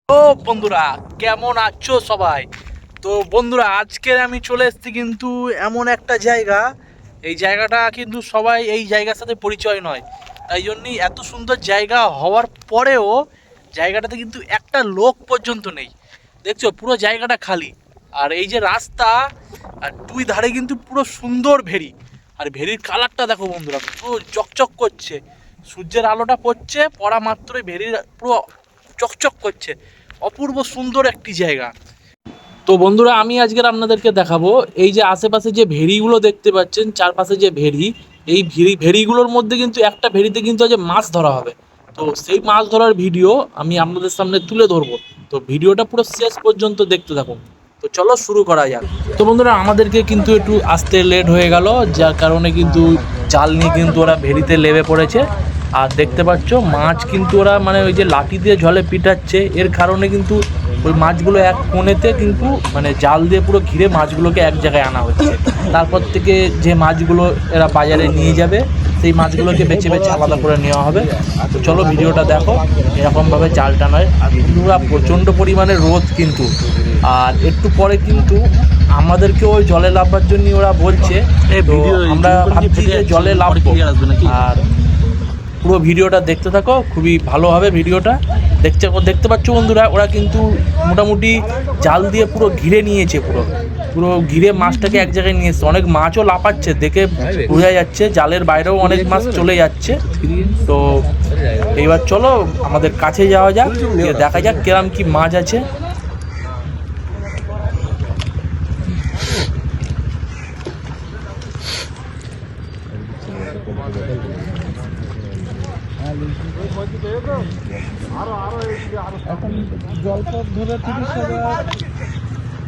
ও বন্ধুরা, কেমন আছো সবাই? তো বন্ধুরা, আজকের আমি চলে এসেছি কিন্তু এমন একটা জায়গা। এই জায়গাটা কিন্তু সবাই এই জায়গার সাথে পরিচয় নয়, তাই জন্যই এত সুন্দর জায়গা হওয়ার পরেও জায়গাটাতে কিন্তু একটা লোক পর্যন্ত নেই। দেখছো, পুরো জায়গাটা খালি। আর এই যে রাস্তা, আর দুই ধারে কিন্তু পুরো সুন্দর ভেরি। আর ভেরির কালারটা দেখো বন্ধুরা, পুরো চকচক করছে। সূর্যের আলোটা পড়ছে, পড়া মাত্রই ভেরির পুরো চকচক করছে। অপূর্ব সুন্দর একটি জায়গা। তো বন্ধুরা, আমি আজকের আপনাদেরকে দেখাবো এই যে আশেপাশে যে ভেড়িগুলো দেখতে পাচ্ছেন, চারপাশে যে ভেড়ি, এই ভেড়িগুলোর মধ্যে কিন্তু একটা ভেড়িতে কিন্তু আজ মাছ ধরা হবে। তো সেই মাছ ধরার ভিডিও আমি আপনাদের সামনে তুলে ধরবো। তো ভিডিওটা পুরো শেষ পর্যন্ত দেখতে থাকুন। তো চলো শুরু করা যাক। তো বন্ধুরা, আমাদেরকে কিন্তু একটু আসতে লেট হয়ে গেল, যার কারণে কিন্তু জাল নিয়ে কিন্তু ওরা ভেড়িতে লেবে পড়েছে। আর দেখতে পাচ্ছ মাছ কিন্তু ওরা মানে ওই যে লাঠি দিয়ে জলে পিটাচ্ছে, এর কারণে কিন্তু ওই মাছগুলো এক কোণেতে কিন্তু মানে জাল দিয়ে পুরো ঘিরে মাছগুলোকে এক জায়গায় আনা হচ্ছে। তারপর থেকে যে মাছগুলো এরা বাজারে নিয়ে যাবে, সেই মাছগুলোকে বেছে বেছে আলাদা করে নেওয়া হবে। তো চলো ভিডিওটা দেখো। এরকমভাবে জালটা নয়। আর পুরো প্রচণ্ড পরিমাণে রোদ কিন্তু। আর একটু পরে কিন্তু আমাদেরকে ওই জলে নামবার জন্য ওরা বলছে, তো আমরা ভাবছি যে জলে নামবো। আর পুরো ভিডিওটা দেখতে থাকো, খুবই ভালো হবে ভিডিওটা। দেখতে পাচ্ছ বন্ধুরা, ওরা কিন্তু মোটামুটি জাল দিয়ে পুরো ঘিরে নিয়েছে, পুরো পুরো ঘিরে মাছটাকে এক জায়গায় নিয়ে এসছে। অনেক মাছও লাফাচ্ছে, দেখে বোঝা যাচ্ছে জালের বাইরেও অনেক মাছ চলে যাচ্ছে। তো এইবার চলো আমাদের কাছে যাওয়া যাক, দেখা যাক কিরম কি মাছ আছে। এখন জলপথ ধরে 30,000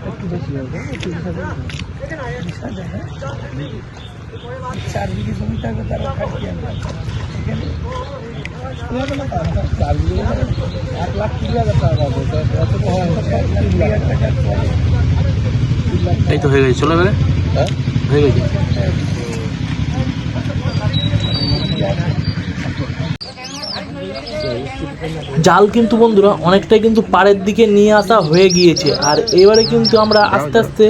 একটু বেশি হবে, 30,000 4 বিঘে জমি থাকবে, তারা খাইতে আনবে এখানে 1,20,000 টাকা পাবে। এই তো হয়ে গেছে, চলে গেলে হয়ে গেছে। জাল কিন্তু বন্ধুরা অনেকটাই কিন্তু পাড়ের দিকে নিয়ে আসা হয়ে গিয়েছে। আর এবারে কিন্তু আমরা আস্তে আস্তে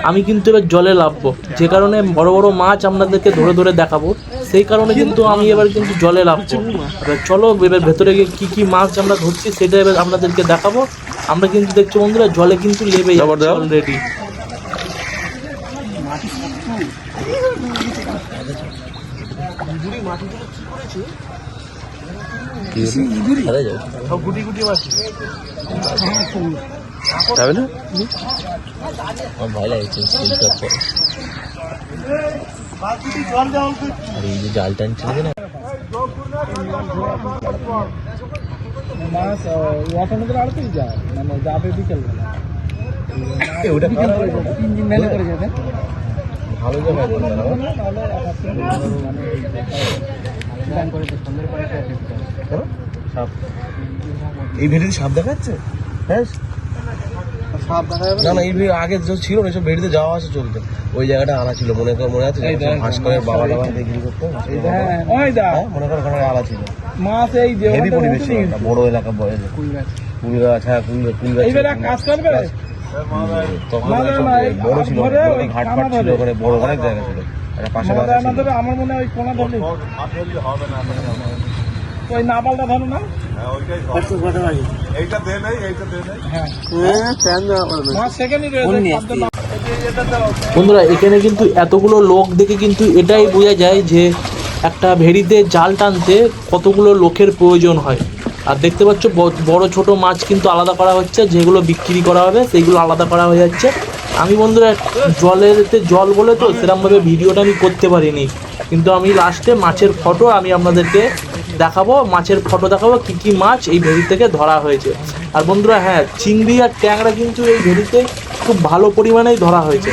আমি কিন্তু এবার জলে নামবো, যে কারণে বড় বড় মাছ আপনাদেরকে ধরে ধরে দেখাবো। সেই কারণে কিন্তু আমি এবার কিন্তু জলে নামবো। এবার চলো, এবার ভেতরে গিয়ে কী কী মাছ আমরা ধরছি সেটা এবার আপনাদেরকে দেখাবো। আমরা কিন্তু দেখছি বন্ধুরা, জলে কিন্তু লেবে যাচ্ছে অলরেডি। গুটি গুটি মাছ যাবে না, আমার ভয় লাগছে আর এই যে জাল টানছিল না, মাছ ওয়াটার আড়তেই যায়, মানে যাবে বিকেলবেলা। ওটা 3 দিন মেলে করে যাবে, ভালো জায়গায় এই ভেড়িতে সাপ দেখাচ্ছে। হ্যাঁ, সাপ দেখা যাবে না না, এই ভেড়ি আগে যে ছিল না, সব ভেড়িতে যাওয়া আসা চলতো। ওই জায়গাটা আলা ছিল, মনে আছে ভাস্করের বাবা টাবা বিক্রি করতো, মনে করো ওখানে আলা ছিল। মাছ এই যে হেভি পরিবেশ ছিল, বড় এলাকা, বয়স কুল গাছ, হ্যাঁ কুল গাছ কাজ করবে তখন বড় ছিল, ঘাট ফাট ছিল ওখানে, বড় অনেক জায়গা ছিল। একটা পাশে আমার মনে হয় কোনা ধরলে ওই নাবালটা ধরো না, বন্ধুরা এখানে কিন্তু এতগুলো লোক দেখে কিন্তু এটাই বোঝা যায় যে একটা ভেড়িতে জাল টানতে কতগুলো লোকের প্রয়োজন হয়। আর দেখতে পাচ্ছ বড় ছোট মাছ কিন্তু আলাদা করা হচ্ছে, যেগুলো বিক্রি করা হবে সেইগুলো আলাদা করা হয়ে যাচ্ছে। আমি বন্ধুরা জলেতে জল বলে তো সেরকমভাবে ভিডিওটা আমি করতে পারিনি, কিন্তু আমি লাস্টে মাছের ফটো আমি আপনাদেরকে দেখাবো, মাছের ফটো দেখাবো কী কী মাছ এই ভেড়ি থেকে ধরা হয়েছে। আর বন্ধুরা হ্যাঁ, চিংড়ি আর ট্যাংরা কিন্তু এই ভেড়িতে খুব ভালো পরিমাণেই ধরা হয়েছে।